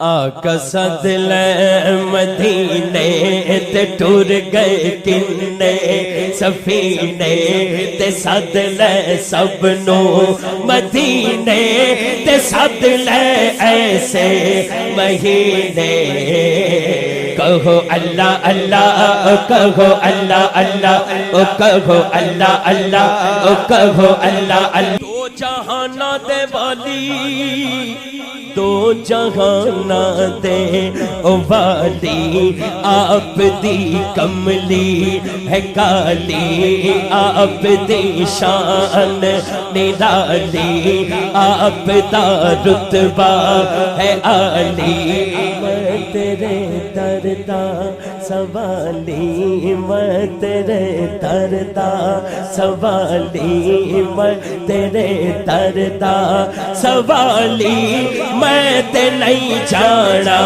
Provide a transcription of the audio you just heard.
آقا سد لے مدینے تے ٹر گئے کنے سفینے تے سد لے سب نو مدینے تے سد لے ایسے مہینے کہو اللہ اللہ کہو اللہ اللہ کہو اللہ اللہ کہو اللہ اللہ دو جہاناں دے والی دو جہاناں دے والی آپ دی کملی ہے کالی آپ دی شان نرالی آپ دا رتبہ ہے عالی میں تیرے در دا سوالی میں تیرے در دا سوالی میں تیرے در دا سوالی میں تے نہیں جانا